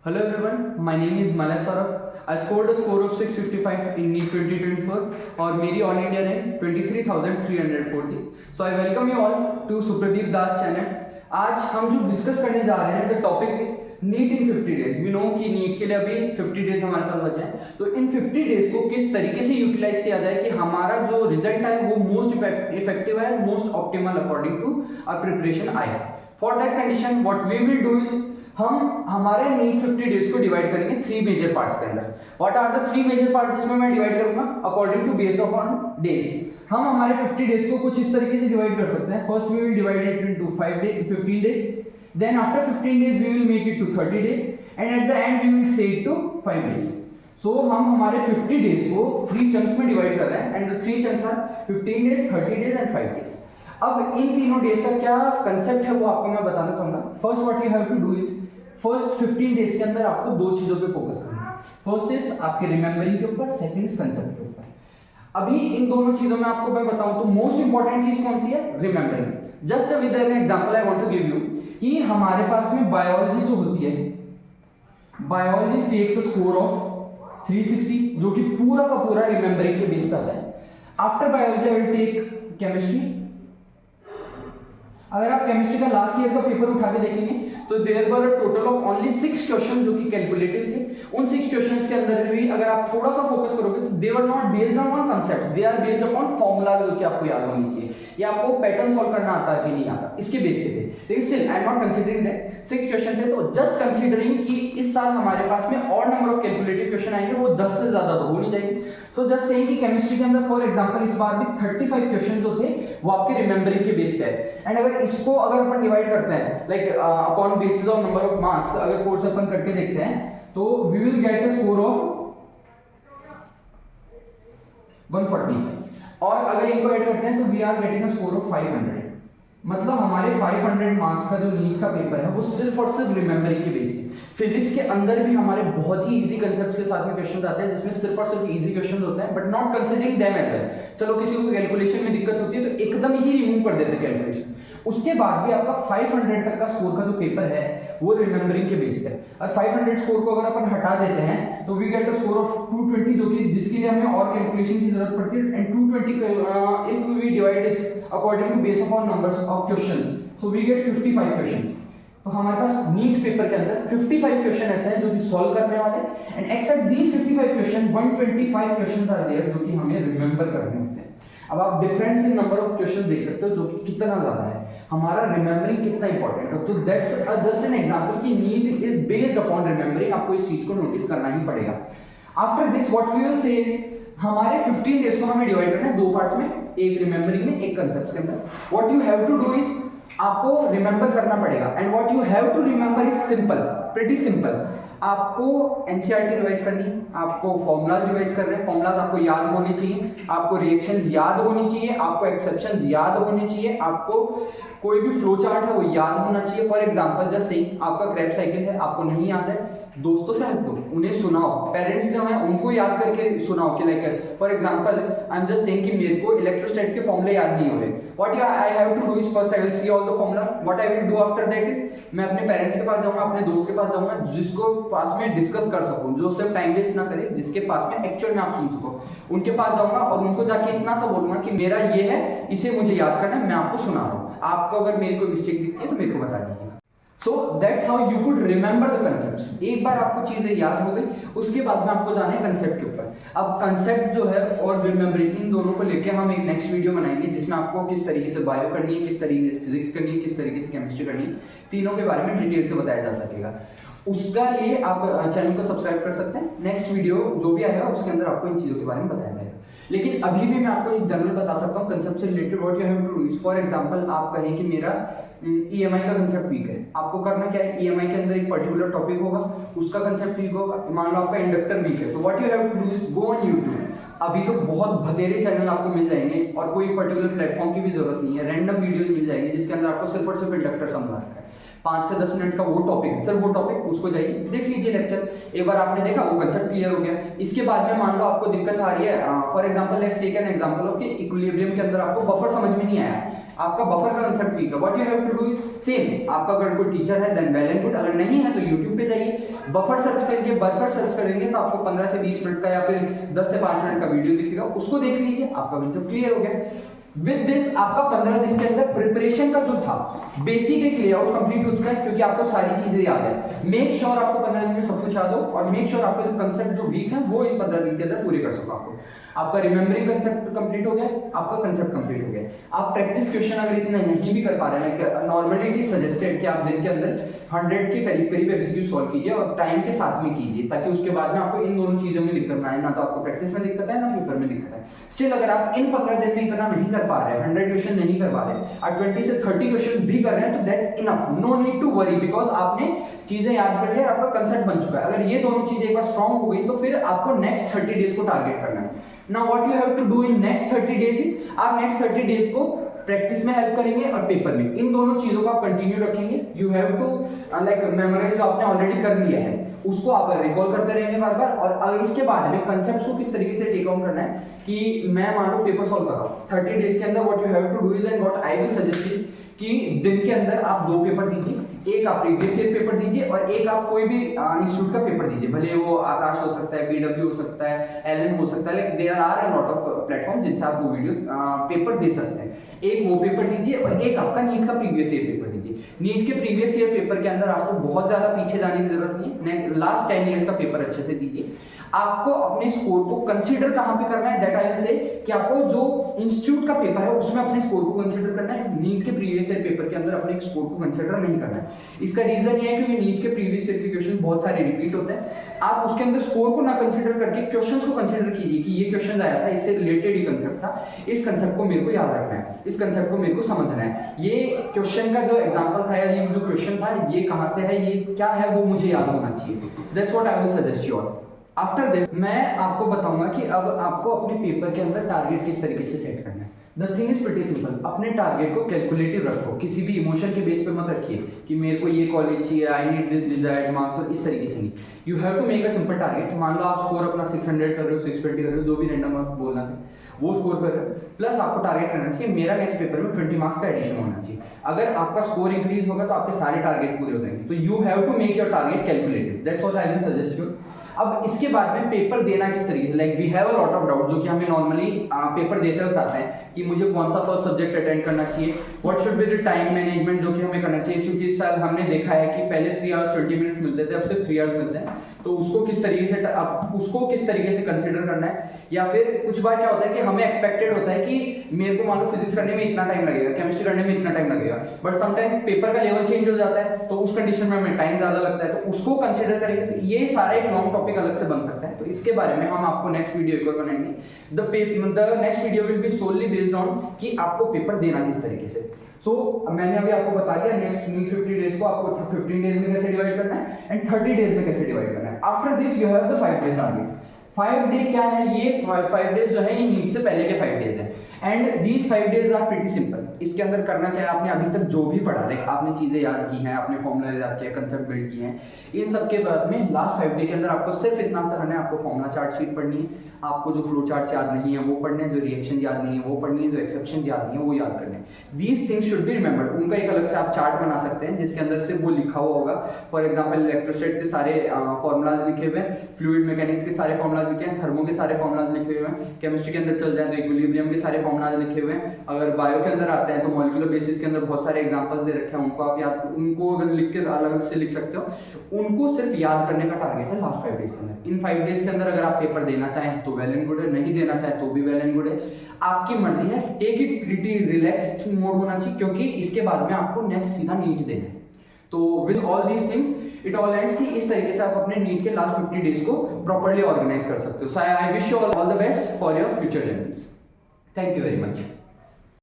Hello everyone, my name is Malay Saurabh. I scored a score of 655 in NEET 2024 और मेरी all India rank 23,304 थी. So I welcome you all to Supradeep Das channel. आज हम जो discuss करने जा रहे हैं, the topic is NEET in 50 days. We know कि नीट के लिए अभी 50 डेज हमारे पास बचे हैं, तो इन 50 डेज को किस तरीके से यूटिलाइज किया जाए कि हमारा जो रिजल्ट आए वो मोस्ट इफेक्टिव है, most optimal according to our preparation आए. For that condition what we will do is हम हमारे नीट 50 डेज को डिवाइड करेंगे 3 मेजर पार्ट्स के अंदर. What are the 3 major parts जिसमें मैं डिवाइड करूंगा according to based on days. हम हमारे 50 डेज को कुछ इस तरीके से डिवाइड कर सकते हैं. First we will divide it into 15 days. Then after 15 days we will make it to 30 days and at the end we will say it to 5 days. So हम हमारे 50 days को 3 chunks में डिवाइड कर रहे हैं and the 3 chunks are 15 days, 30 days and 5 days. अब इन तीनों days का क्या कंसेप्ट है वो आपको मैं बताना चाहूंगा. First what you have to do is first 15 days के अंदर आपको दो चीजों पे फोकस करना है. फर्स्ट इज आपके रिमेंबरिंग के ऊपर, सेकंड इज कंसेप्ट के ऊपर. अभी इन दोनों चीजों में आपको मैं बताऊं तो मोस्ट इंपॉर्टेंट चीज कौन सी है? Remembering. Just with an example I want to give you कि हमारे पास में बायोलॉजी जो होती है, biology takes a score of 360 जो कि पूरा का पूरा रिमेंबरिंग के बेस पे आता है. After biology I will take chemistry. अगर आप केमिस्ट्री का लास्ट ईयर का पेपर उठा के देखेंगे तो there were a total of only 6 question जो कि कैलकुलेटिव थे. उन 6 क्वेश्चंस के अंदर भी अगर आप थोड़ा सा फोकस करोगे तो they were not based on concept, they are based upon formula जो कि आपको याद होनी चाहिए या आपको पैटर्न सॉल्व करना आता है कि नहीं आता, इसके बेस पे थे. लेकिन still I am not considering that 6 question थे, तो जस्ट कंसीडरिंग कि इस साल हमारे पास में और नंबर ऑफ कैलकुलेटिव क्वेश्चन आएंगे, वो 10 से ज्यादा तो हो नहीं जाएंगे. तो जस्ट सेइंग कि केमिस्ट्री के अंदर फॉर एग्जांपल इस बार भी 35 क्वेश्चन जो थे वो आपके रिमेंबरिंग के बेस पे है. एंड अगर इसको अगर अपन डिवाइड करते हैं like upon basis of number of marks, अगर 4 से अपन करके देखते हैं तो we will get a score of 140. और अगर इनको ऐड करते हैं तो we are getting a score of 500. मतलब हमारे 500 मार्क्स का जो नीट का पेपर है वो सिर्फ और सिर्फ रिमेंबरिंग के बेस पे. फिजिक्स के अंदर भी हमारे बहुत ही इजी कांसेप्ट्स के साथ में क्वेश्चंस आते हैं जिसमें सिर्फ और सिर्फ इजी क्वेश्चंस होते हैं, but not considering them as well. चलो किसी को कैलकुलेशन में दिक्कत होती है तो एकदम ही रिमूव कर देते हैं कैलकुलेशन. उसके बाद भी आपका 500 तक का स्कोर का जो पेपर है वो रिमेंबरिंग के बेस पे है. और 500 स्कोर को अगर अपन हटा देते हैं तो we get a score of 220 जो कि जिसके लिए हमें और कैलकुलेशन की जरूरत पड़ती है. And 220 if we divide this according to base on numbers of question so we get 55 question. तो हमारे पास नीट पेपर के अंदर 55 क्वेश्चन ऐसे हैं जो कि सॉल्व करने वाले हैं. And except these 55 question 125 questions are there जो कि हमें रिमेंबर करने होते हैं. अब आप difference in number of question देख सकते हो जो कि कितना ज्यादा है, हमारा रिमेंबरिंग कितना इंपॉर्टेंट है. तो दैट्स जस्ट एन एग्जांपल कि NEET is based upon remembering. आपको इस चीज को नोटिस करना ही पड़ेगा. After this what we will say is हमारे 15 डेज को हमें डिवाइड करना है दो पार्ट्स में, एक रिमेंबरिंग में, एक कांसेप्ट्स के अंदर. What you have to do is आपको रिमेंबर करना पड़ेगा. And what you have to remember is simple, pretty simple. आपको एनसीईआरटी रिवाइज करनी है, आपको फॉर्मूलाज रिवाइज करने हैं. फॉर्मूलाज आपको याद होने चाहिए, आपको रिएक्शंस याद होनी चाहिए, आपको एक्सेप्शंस याद होने चाहिए, आपको कोई भी फ्लो चार्ट है वो याद होना चाहिए. फॉर एग्जांपल जस्ट सेइंग आपका क्रेब साइकिल है, आपको नहीं याद है, दोस्तों से हेल्प लो, उन्हें सुनाओ. पेरेंट्स जो हैं उनको याद करके सुनाओ कि like for example I am just saying कि मेरे को इलेक्ट्रोस्टैटिक्स के फॉर्मूले याद नहीं हो रहे. What I have to do is first I will see all the formula. What I will do after that is मैं अपने पेरेंट्स के पास जाऊंगा, अपने दोस्त के पास जाऊंगा जिसको पास में डिस्कस कर सकूं, जो सिर्फ टाइम वेस्ट ना करे, जिसके पास में एक्चुअल में आप सुन सको. उनके पास जाऊंगा और उनको जाके इतना सा बोलूंगा कि मेरा ये है, इसे मुझे याद करना है, मैं आपको सुना रहा हूं. आपको अगर मेरी कोई मिस्टेक दिखती है तो मेरे को बता दीजिए. So that's how you could remember the concepts. एक बार आपको चीजें याद हो गई, उसके बाद में आपको जाना है कंसेप्ट के ऊपर. अब कंसेप्ट जो है और रिमेंबरिंग इन दोनों को लेके हम एक नेक्स्ट वीडियो बनाएंगे जिसमें आपको किस तरीके से बायो करनी है, किस तरीके से फिजिक्स करनी है, किस तरीके से केमिस्ट्री करनी है, तीनों के बारे में डिटेल से बताया जा सकेगा. उसका लिए आप चैनल को सब्सक्राइब कर सकते हैं. नेक्स्ट वीडियो जो भी आएगा उसके अंदर आपको इन चीजों के बारे में बताया जाएगा. लेकिन अभी भी मैं आपको एक जनरल बता सकता हूँ कंसेप्ट से related. What you have to do is for example आप कहें कि मेरा ईएमआई का कंसेप्ट वीक है, आपको करना क्या है, ईएमआई के अंदर एक पर्टिकुलर टॉपिक होगा, उसका कंसेप्ट वीक होगा. मान लो आपका इंडक्टर वीक है, तो what you have to do is go on YouTube. अभी तो बहुत भतेरे चैनल आपको मिल जाएंगे और कोई पर्टिकुलर प्लेटफॉर्म की भी जरूरत नहीं है. रैंडम वीडियोज मिल जाएंगे जिसके अंदर आपको सिर्फ और सिर्फ इंडक्टर समझा रखा है. 5 से 10 मिनट का वो टॉपिक है, सिर्फ वो टॉपिक, उसको जाइए देख लीजिए लेक्चर. एक बार आपने देखा वो कंसेप्ट क्लियर हो गया. इसके बाद में मान लो आपको दिक्कत आ रही है, for example let's take an example of कि इक्विलिब्रियम के अंदर आपको बफर समझ में नहीं आया, आपका बफर का कंसेप्ट वीक है. What you have to do same, आपका अगर कोई टीचर है देन वेल एंड गुड, अगर नहीं है तो यूट्यूब पे जाइए, बफर सर्च करेंगे, बफर सर्च करेंगे तो आपको 15 से 20 मिनट का या फिर 10 से 5 मिनट का वीडियो दिखेगा, उसको देख लीजिए, आपका कंसेप्ट क्लियर हो गया। विद दिस आपका 15 दिन के अंदर प्रिपरेशन का जो था बेसिक एक लेआउट कंप्लीट हो चुका है, क्योंकि आपको सारी चीजें याद है। मेक श्योर आपको 15 दिन में सब कुछ याद हो, और मेक श्योर आपका जो कंसेप्ट जो वीक है वो इस 15 दिन के अंदर पूरे कर सको। आपका रिमेंबरिंग कंसेप्ट कंप्लीट हो गया, आपका कंसेप्ट कंप्लीट हो गया। आप प्रैक्टिस क्वेश्चन अगर इतना नहीं भी कर पा रहे हैं, नॉर्मली इट इज सजेस्टेड कि आप दिन के अंदर 100 के करीब करीब एमसीक्यू सॉल्व कीजिए और टाइम के साथ में कीजिए, ताकि उसके बाद में आपको इन दोनों चीजों में दिक्कत ना आए, ना तो आपको प्रैक्टिस में दिक्कत है ना पेपर में दिक्कत है। स्टिल अगर आप इन 15 दिन में इतना नहीं कर पा रहे हैं, 100 क्वेश्चन नहीं कर पा रहे, और 20 से 30 क्वेश्चन भी कर रहे हैं, तो that's enough, no need to worry, because आपने चीजें याद कर ली और आपका कंसेप्ट बन चुका है। अगर ये दोनों चीजें एक बार स्ट्रांग हो गई तो फिर आपको नेक्स्ट 30 डेज को टारगेट करना है। Now what you have to do in next 30 days is, आप नेक्स्ट 30 डेज को प्रैक्टिस में हेल्प करेंगे और पेपर में, इन दोनों चीजों को आप कंटिन्यू रखेंगे। You have to like memorise जो आपने ऑलरेडी कर लिया है उसको आप रिकॉल करते रहेंगे बार बार, और अगर इसके बाद में कंसेप्ट्स को किस तरीके से टेक ऑन करना है कि मैं मान लो पेपर सॉल्व कर रहा हूँ 30 डेज के अंदर, what you have to do is and what I will suggest is कि दिन के अंदर आप 2 पेपर दीजिए, एक आप प्रीवियस ईयर पेपर दीजिए और एक आप कोई भी इंस्टीट्यूट का पेपर दीजिए, भले वो आकाश हो सकता है, पीडब्ल्यू हो सकता है, एलएन हो सकता है, like there are a lot of platform जिनसे आप वो वीडियो पेपर दे सकते हैं। एक वो पेपर दीजिए और एक आपका नीट का प्रीवियस ईयर पेपर दीजिए। नीट के प्रीवियस ईयर पेपर के अंदर आपको बहुत ज्यादा पीछे जाने की जरूरत नहीं है, लास्ट 10 ईयर्स का पेपर अच्छे से दीजिए। आपको अपने स्कोर को कंसीडर कहां पे करना है, दैट आई विल से कि आपको जो इंस्टीट्यूट का पेपर है उसमें अपने स्कोर को कंसीडर करना है, नीट के प्रीवियस ईयर पेपर के अंदर अपने स्कोर को कंसीडर नहीं करना है। इसका रीजन ये है कि नीट के प्रीवियस ईयर के क्वेश्चन बहुत सारे रिपीट होते हैं, आप उसके अंदर स्कोर को ना कंसीडर करके क्वेश्चंस को कंसीडर कीजिए कि ये क्वेश्चन आया था, इससे रिलेटेड ही कंसेप्ट था, इस कंसेप्ट को मेरे को याद रखना है, इस कंसेप्ट को मेरे को समझना है, ये क्वेश्चन का जो एग्जांपल था या ये जो क्वेश्चन था ये कहां से है, ये क्या है, वो मुझे याद होना चाहिए। That's what I will suggest you all. After this मैं आपको बताऊंगा कि अब आपको अपने पेपर के अंदर टारगेट किस तरीके से सेट करना है। The thing is pretty simple, अपने टारगेट को कैलकुलेटिव रखो, किसी भी इमोशन के बेस पे मत रखिए कि मेरे को ये कॉलेज चाहिए, I need this desired marks, और इस तरीके से नहीं। You have to make a simple target. मान लो आप स्कोर अपना 600 कर रहे हो, 620 कर रहे हो, जो भी रैंडम आप बोलना था वो स्कोर कर रहे हो, प्लस आपको टारगेट करना चाहिए मेरा नेक्स्ट पेपर में 20 मार्क्स का एडिशन होना चाहिए। अगर आपका स्कोर इंक्रीज होगा तो आपके सारे टारगेट पूरे हो जाएंगे। तो you have to make your target calculated, that's what I will suggest you. अब इसके बाद में पेपर देना किस तरीके से, like we have a lot of doubt, जो कि हमें नॉर्मली पेपर देते वक्त आता है कि मुझे कौन सा फर्स्ट सब्जेक्ट अटेंड करना चाहिए, what should be the time management जो कि हमें करना चाहिए, क्योंकि इस साल हमने देखा है कि पहले 3 आवर्स 20 मिनट्स मिलते थे, अब सिर्फ 3 आवर्स मिलते हैं, तो उसको किस तरीके से कंसिडर करना है। या फिर कुछ बार क्या होता है कि हमें एक्सपेक्टेड होता है कि मेरे को मान लो फिजिक्स करने में इतना टाइम लगेगा, केमिस्ट्री करने में इतना टाइम लगेगा, बट समटाइम्स पेपर का लेवल चेंज हो जाता है, तो उस कंडीशन में हमें टाइम ज्यादा लगता है, तो उसको कंसिडर करेंगे। तो ये सारा एक लॉन्ग टॉपिक अलग से बन सकता है, तो इसके बारे में हम आपको नेक्स्ट वीडियो एक और बनाएंगे। The next video will be solely based on कि आपको पेपर देना किस तरीके से। मैंने अभी आपको बता दिया नेक्स्ट 50 डेज को आपको 15 डेज में कैसे डिवाइड करना है एंड 30 डेज में कैसे डिवाइड करना है। After this you have the 5 day target. 5 day क्या है, ये 5 डेज जो है ये नीट से पहले के 5 डेज है, and these 5 days are pretty simple. इसके अंदर करना क्या है, आपने अभी तक जो भी पढ़ा, लाइक आपने चीजें याद की हैं, आपने फॉर्मूला याद किया, कंसेप्ट बिल्ड किए हैं, इन सब के बाद में लास्ट 5 डे के अंदर आपको सिर्फ इतना सा करना है, आपको फॉर्मूला चार्ट शीट पढ़नी है, आपको जो फ्लो चार्ट याद नहीं है वो पढ़ने हैं, जो रिएक्शन याद नहीं है वो पढ़नी है, जो एक्सेप्शन याद नहीं है वो याद करने हैं। These things should be remembered. उनका एक अलग से आप चार्ट बना सकते हैं जिसके अंदर से वो लिखा हुआ होगा। फॉर एग्जांपल इलेक्ट्रोस्टैट्स के सारे फॉर्मूलाज लिखे हुए हैं, फ्लूइड मैकेनिक्स के सारे फॉर्मूलाज लिखे हैं, थर्मो के सारे फॉर्मूलाज लिखे हुए हैं, केमिस्ट्री के अंदर चल जाए तो इक्विलिब्रियम के सारे फॉर्मूलाज लिखे हुए हैं, अगर बायो के अंदर आते हैं तो मॉलिक्यूलर बेसिस के अंदर बहुत सारे एग्जांपल्स दे रखे हैं, उनको आप याद, उनको अगर लिख के अलग से लिख सकते हो। उनको सिर्फ याद करने का टारगेट है लास्ट 5 डेज के अंदर। इन 5 डेज के अंदर अगर आप पेपर देना चाहें तो वेल एंड गुड है, नहीं देना चाहें तो भी वेल एंड गुड है, आपकी मर्जी है। Take it pretty relaxed mode होना चाहिए, क्योंकि इसके बाद में आपको नेक्स्ट सीधा नीट देना है। तो with all these things it all ends कि इस तरीके से आप अपने नीट के लास्ट 50 डेज को प्रॉपर्ली ऑर्गेनाइज कर सकते हो। So I wish you all the best for your future journeys. Thank you very much.